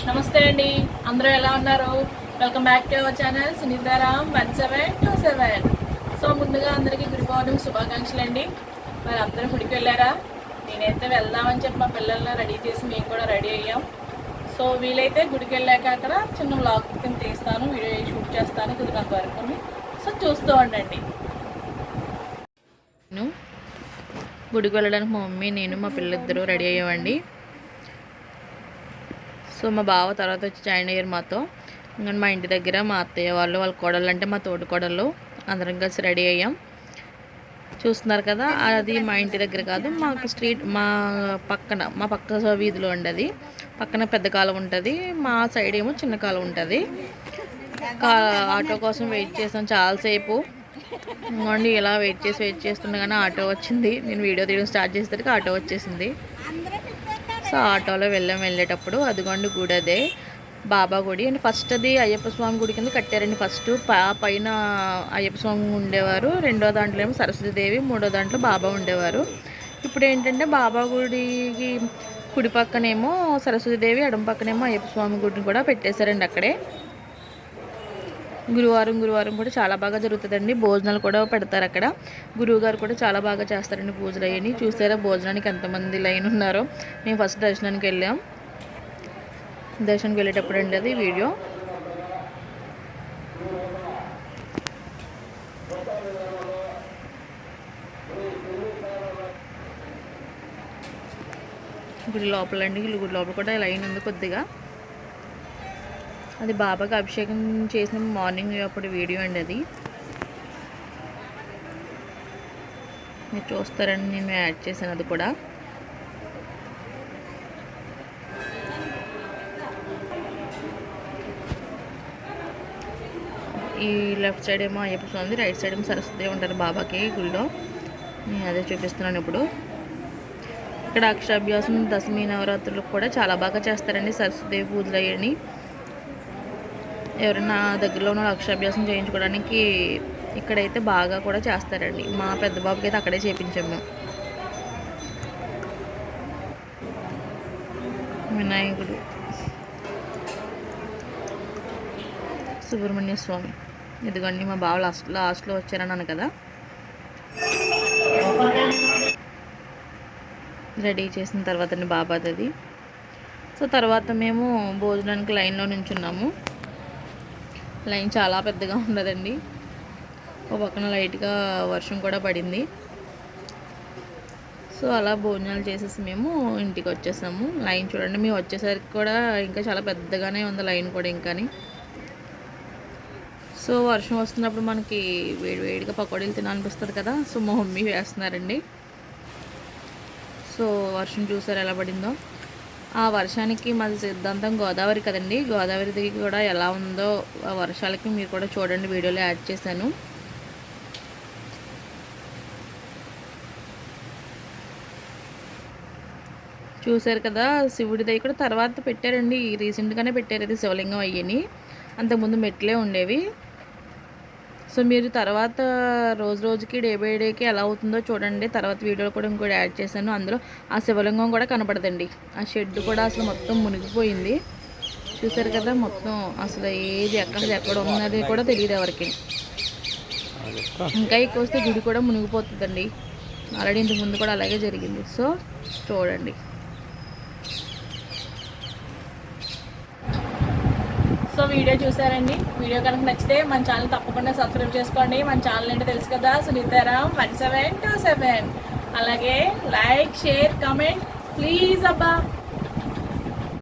నమస్తే అండి, అందరూ ఎలా ఉన్నారు? Welcome back to our channel Sunitaram 1727. So ముందుగా అందరికీ గుడి పౌర్ణమి శుభాకాంక్షలు అండి. మరి అందరూ గుడికి వెళ్ళారా? నేనైతే వెళ్దామని చెప్పి మా పిల్లల్ని రెడీ చేసి మేము కూడా రెడీ అయ్యాం. సో వీలైతే గుడికి వెళ్ళాక అక్కడ చిన్న వ్లాగ్ కింద తీస్తాను, వీడియో షూట్ చేస్తాను కుదిరినంత వరకు. సో చూస్తూ ఉండండి. గుడికి వెళ్ళడానికి మా మమ్మీ, నేను, మా పిల్లలిద్దరూ రెడీ అయ్యామండి. సో మా బావ తర్వాత వచ్చి జాయిన్ అయ్యారు మాతో. ఇంకా మా ఇంటి దగ్గర మా అత్తయ్య వాళ్ళు, వాళ్ళ కోడళ్ళు అంటే మా తోటి కోడళ్ళు అందరం కలిసి రెడీ అయ్యాం. చూస్తున్నారు కదా, అది మా ఇంటి దగ్గర కాదు, మాకు స్ట్రీట్ మా పక్క వీధిలో ఉండదు. పక్కన పెద్ద కాలం ఉంటుంది, మా సైడ్ ఏమో చిన్న కాలం ఉంటుంది. ఆటో కోసం వెయిట్ చేసాం చాలాసేపు. ఇంకోండి ఇలా వెయిట్ చేస్తుండగానే ఆటో వచ్చింది. నేను వీడియో తీయడం స్టార్ట్ చేసేసరికి ఆటో వచ్చేసింది. సో ఆటోలో వెళ్ళేటప్పుడు అదిగోండి గుడి, అదే బాబా గుడి అండ్ ఫస్ట్ అది అయ్యప్ప స్వామి గుడి కింద కట్టారండి. ఫస్ట్ పైన అయ్యప్ప స్వామి ఉండేవారు, రెండో దాంట్లో ఏమో సరస్వతీదేవి, మూడో దాంట్లో బాబా ఉండేవారు. ఇప్పుడు ఏంటంటే బాబా గుడికి కుడి పక్కనేమో సరస్వతీదేవి, ఎడమ పక్కనేమో అయ్యప్ప స్వామి గుడిని కూడా పెట్టేశారండి. అక్కడే గురువారం కూడా చాలా బాగా జరుగుతుందండి. భోజనాలు కూడా పెడతారు అక్కడ. గురువుగారు కూడా చాలా బాగా చేస్తారండి పూజలు అయ్యని. చూసారా భోజనానికి ఎంతమంది లైన్ ఉన్నారో. మేము ఫస్ట్ దర్శనానికి వెళ్ళాం. దర్శనానికి వెళ్ళేటప్పుడు అండి అది వీడియో. గుడి లోపల అండి, గుడి లోపల కూడా లైన్ ఉంది కొద్దిగా. అది బాబాకి అభిషేకం చేసిన మార్నింగ్ అప్పుడు వీడియో అండి అది. మీరు చూస్తారని నేను యాడ్ చేశాను అది కూడా. ఈ లెఫ్ట్ సైడ్ ఏమో అయ్యప్ప స్వామి, రైట్ సైడ్ ఏమో సరస్వతి ఉంటారు బాబాకి గుళ్ళో. నేను అదే చూపిస్తున్నాను ఇప్పుడు. ఇక్కడ అక్షరాభ్యాసం దశమి నవరాత్రులకు కూడా చాలా బాగా చేస్తారండి సరస్వతి పూజలు అయ్యని. ఎవరైనా దగ్గరలో ఉన్న అక్షరాభ్యాసం చేయించుకోవడానికి ఇక్కడైతే బాగా కూడా చేస్తారండి. మా పెద్ద బాబుకి అయితే అక్కడే చేయించాము. వినాయకుడు, సుబ్రహ్మణ్య స్వామి, ఇదిగోండి మా బావ లాస్ట్లో వచ్చారన్నాను కదా. రెడీ చేసిన తర్వాత బాబాది. సో తర్వాత మేము భోజనానికి లైన్లో నించున్నాము. లైన్ చాలా పెద్దగా ఉన్నదండి. ఒక పక్కన లైట్గా వర్షం కూడా పడింది. సో అలా భోజనాలు చేసేసి మేము ఇంటికి వచ్చేసాము. లైన్ చూడండి, మేము వచ్చేసరికి కూడా ఇంకా చాలా పెద్దగానే ఉంది లైన్ కూడా ఇంకాని. సో వర్షం వస్తున్నప్పుడు మనకి వేడివేడిగా పకోడీలు తినాలనిపిస్తుంది కదా. సో మా మమ్మీ వేస్తున్నారండి. సో వర్షం చూసారు ఎలా పడిందో. ఆ వర్షానికి మాది సిద్ధాంతం గోదావరి కదండి, గోదావరి దిగి కూడా ఎలా ఉందో ఆ వర్షాలకి మీరు కూడా చూడండి, వీడియోలో యాడ్ చేశాను. చూసారు కదా, శివుడి దగ్గర కూడా తర్వాత పెట్టారండి, రీసెంట్గానే పెట్టారు. ఇది శివలింగం అయ్యని, అంతకుముందు మెట్లే ఉండేవి. సో మీరు తర్వాత రోజుకి డే బై డేకి ఎలా అవుతుందో చూడండి. తర్వాత వీడియోలో కూడా ఇంకోటి యాడ్ చేశాను, అందులో ఆ శివలింగం కూడా కనపడదండి. ఆ షెడ్ కూడా అసలు మొత్తం మునిగిపోయింది. చూసారు కదా, మొత్తం అసలు ఏది ఎక్కడ ఉన్నది కూడా తెలియదు ఎవరికి. ఇంకా ఎక్కువ వస్తే గుడి కూడా మునిగిపోతుందండి. ఆల్రెడీ ఇంతకు ముందు కూడా అలాగే జరిగింది. సో చూడండి. సో వీడియో చూసారండి. వీడియో కనుక నచ్చితే మన ఛానల్ తప్పకుండా సబ్స్క్రైబ్ చేసుకోండి. మన ఛానల్ ఏంటో తెలుసు కదా, సునీతారామ్ 1727. అలాగే లైక్, షేర్, కామెంట్ ప్లీజ్ అబ్బా.